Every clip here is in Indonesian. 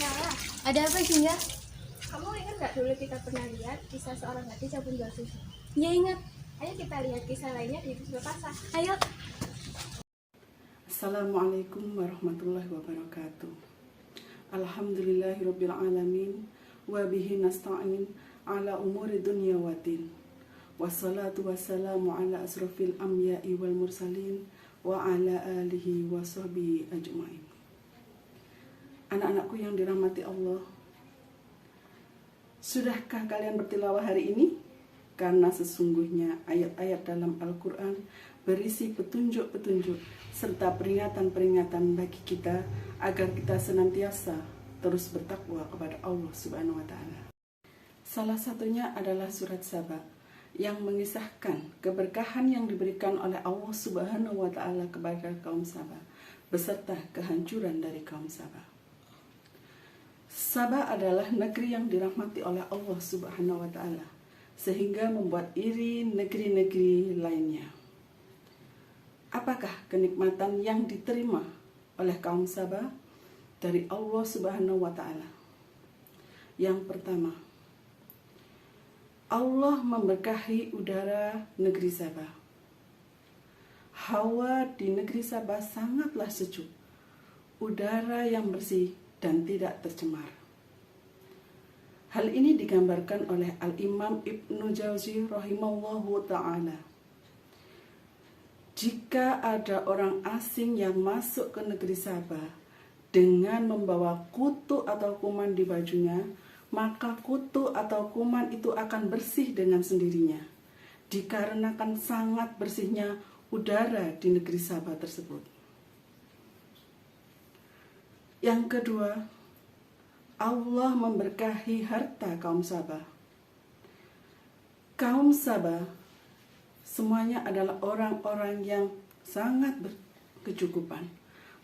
Lala, Ada apa Jingga? kamu ingat gak dulu kita pernah lihat kisah seorang gadis yang menjual susu? Ya ingat. Ayo kita lihat kisah lainnya di Puspa Pasar. Ayo. Assalamualaikum warahmatullahi wabarakatuh. Alhamdulillahirabbil alamin wa bihi nasta'in ala umuri dunya waddin. Wassalatu wassalamu ala asrofil anbiya'i wal mursalin wa ala alihi wa sahbihi ajmain. Anak-anakku yang dirahmati Allah, sudahkah kalian bertilawah hari ini? Karena sesungguhnya ayat-ayat dalam Al-Quran berisi petunjuk-petunjuk serta peringatan-peringatan bagi kita agar kita senantiasa terus bertakwa kepada Allah Subhanahu wa Ta'ala. Salah satunya adalah surat Saba yang mengisahkan keberkahan yang diberikan oleh Allah Subhanahu wa Ta'ala kepada kaum Saba beserta kehancuran dari kaum Saba. Saba adalah negeri yang dirahmati oleh Allah Subhanahu wa Ta'ala sehingga membuat iri negeri-negeri lainnya. Apakah kenikmatan yang diterima oleh kaum Saba dari Allah Subhanahu wa Ta'ala? Yang pertama, Allah memberkahi udara negeri Saba. Hawa di negeri Saba sangatlah sejuk, udara yang bersih dan tidak tercemar. Hal ini digambarkan oleh Al-Imam Ibnu Jauzi rahimahullahu ta'ala. Jika ada orang asing yang masuk ke negeri Saba dengan membawa kutu atau kuman di bajunya, maka kutu atau kuman itu akan bersih dengan sendirinya, dikarenakan sangat bersihnya udara di negeri Saba tersebut. Yang kedua, Allah memberkahi harta kaum Saba. Kaum Saba semuanya adalah orang-orang yang sangat berkecukupan.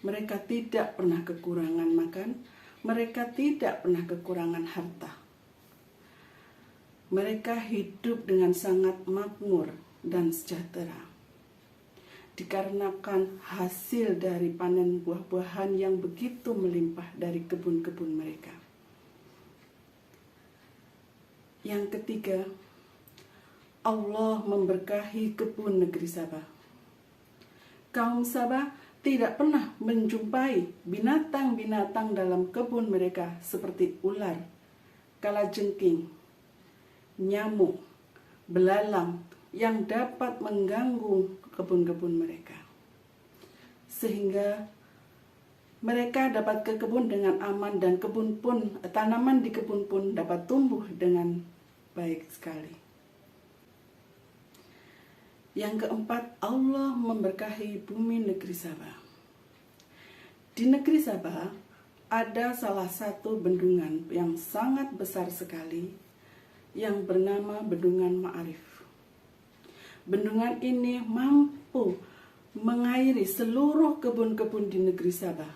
Mereka tidak pernah kekurangan makan, mereka tidak pernah kekurangan harta. Mereka hidup dengan sangat makmur dan sejahtera, dikarenakan hasil dari panen buah-buahan yang begitu melimpah dari kebun-kebun mereka. Yang ketiga, Allah memberkahi kebun negeri Saba. Kaum Saba tidak pernah menjumpai binatang-binatang dalam kebun mereka seperti ular, kalajengking, nyamuk, belalang yang dapat mengganggu kebun-kebun mereka, sehingga mereka dapat ke kebun dengan aman dan tanaman di kebun pun dapat tumbuh dengan baik sekali. Yang keempat, Allah memberkahi bumi negeri Saba. Di negeri Saba ada salah satu bendungan yang sangat besar sekali yang bernama Bendungan Ma'arif. Bendungan ini mampu mengairi seluruh kebun-kebun di negeri Saba.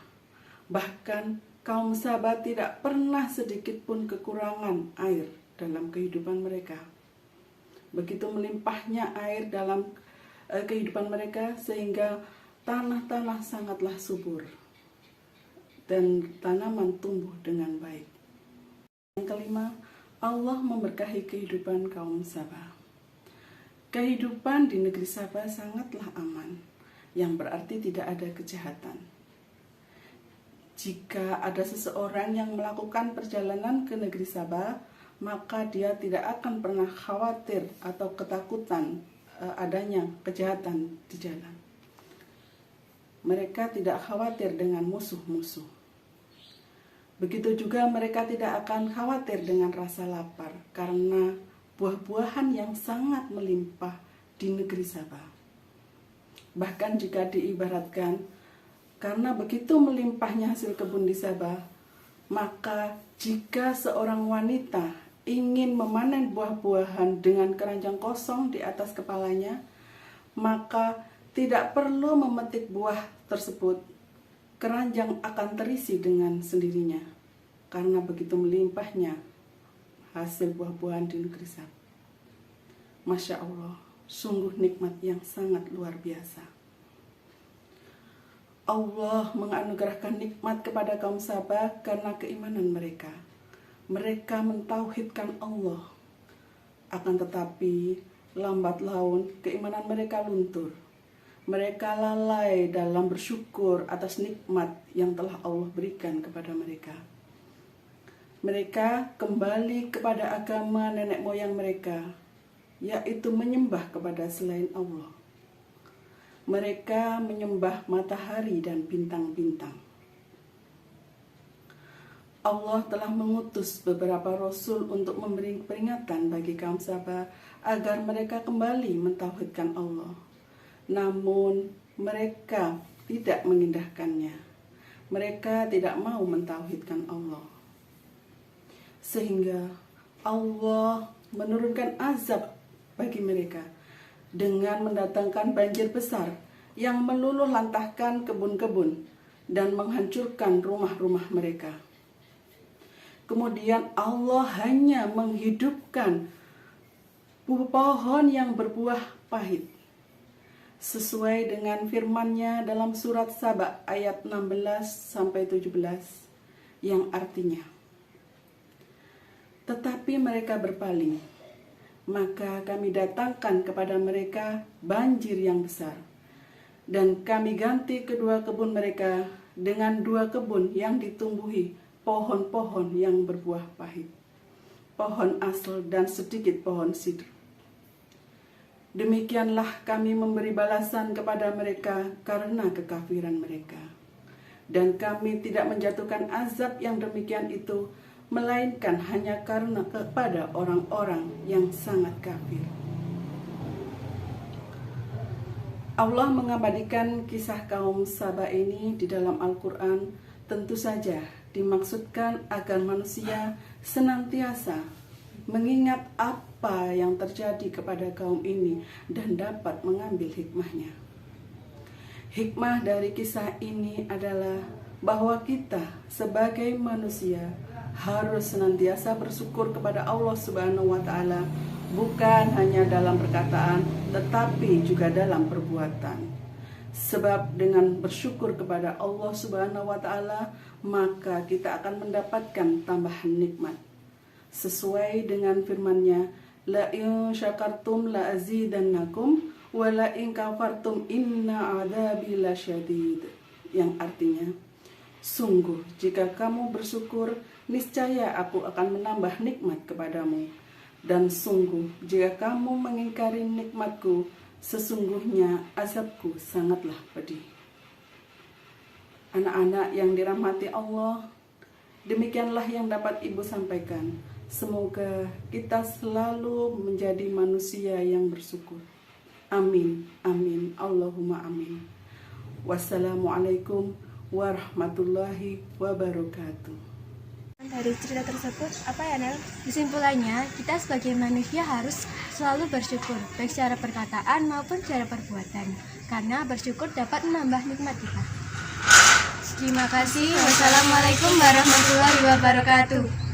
Bahkan kaum Saba tidak pernah sedikit pun kekurangan air dalam kehidupan mereka. Begitu melimpahnya air dalam kehidupan mereka sehingga tanah-tanah sangatlah subur dan tanaman tumbuh dengan baik. Yang kelima, Allah memberkahi kehidupan kaum Saba. Kehidupan di negeri Saba sangatlah aman, yang berarti tidak ada kejahatan. Jika ada seseorang yang melakukan perjalanan ke negeri Saba, maka dia tidak akan pernah khawatir atau ketakutan adanya kejahatan di jalan. Mereka tidak khawatir dengan musuh-musuh. Begitu juga mereka tidak akan khawatir dengan rasa lapar karena buah-buahan yang sangat melimpah di negeri Saba. Bahkan jika diibaratkan, karena begitu melimpahnya hasil kebun di Saba, maka jika seorang wanita ingin memanen buah-buahan dengan keranjang kosong di atas kepalanya, maka tidak perlu memetik buah tersebut. Keranjang akan terisi dengan sendirinya karena begitu melimpahnya hasil buah-buahan di negeri Saba. Masya Allah, sungguh nikmat yang sangat luar biasa. Allah menganugerahkan nikmat kepada kaum Sabah karena keimanan mereka. Mereka mentauhidkan Allah. Akan tetapi, lambat laun keimanan mereka luntur. Mereka lalai dalam bersyukur atas nikmat yang telah Allah berikan kepada mereka. Mereka kembali kepada agama nenek moyang mereka, yaitu menyembah kepada selain Allah. Mereka menyembah matahari dan bintang-bintang. Allah telah mengutus beberapa rasul untuk memberi peringatan bagi kaum Sabah agar mereka kembali mentauhidkan Allah. Namun mereka tidak mengindahkannya. Mereka tidak mau mentauhidkan Allah. Sehingga Allah menurunkan azab bagi mereka dengan mendatangkan banjir besar yang meluluh lantahkan kebun-kebun dan menghancurkan rumah-rumah mereka. Kemudian Allah hanya menghidupkan pohon yang berbuah pahit, sesuai dengan firman-Nya dalam surat Saba ayat 16-17 yang artinya, tetapi mereka berpaling, maka kami datangkan kepada mereka banjir yang besar, dan kami ganti kedua kebun mereka dengan dua kebun yang ditumbuhi pohon-pohon yang berbuah pahit, pohon asal dan sedikit pohon sidr. Demikianlah kami memberi balasan kepada mereka karena kekafiran mereka. Dan kami tidak menjatuhkan azab yang demikian itu, melainkan hanya karena kepada orang-orang yang sangat kafir. Allah mengabadikan kisah kaum Sabah ini di dalam Al-Quran, tentu saja dimaksudkan agar manusia senantiasa mengingat apa yang terjadi kepada kaum ini dan dapat mengambil hikmahnya. Hikmah dari kisah ini adalah bahwa kita sebagai manusia harus senantiasa bersyukur kepada Allah Subhanahu wa Ta'ala, bukan hanya dalam perkataan tetapi juga dalam perbuatan. Sebab dengan bersyukur kepada Allah Subhanahu wa Ta'ala, maka kita akan mendapatkan tambahan nikmat. Sesuai dengan firman-Nya, la in syakartum la azidannakum wa la in kafartum inna adzabi lasyadid. Yang artinya, sungguh jika kamu bersyukur, niscaya aku akan menambah nikmat kepadamu. Dan sungguh jika kamu mengingkari nikmatku, sesungguhnya azabku sangatlah pedih. Anak-anak yang dirahmati Allah, demikianlah yang dapat Ibu sampaikan. Semoga kita selalu menjadi manusia yang bersyukur. Amin, amin, Allahumma amin. Wassalamualaikum warahmatullahi wabarakatuh. Dari cerita tersebut, apa ya Nel? Kesimpulannya, kita sebagai manusia harus selalu bersyukur, baik secara perkataan maupun secara perbuatan, karena bersyukur dapat menambah nikmat kita. Terima kasih. Wassalamualaikum warahmatullahi wabarakatuh.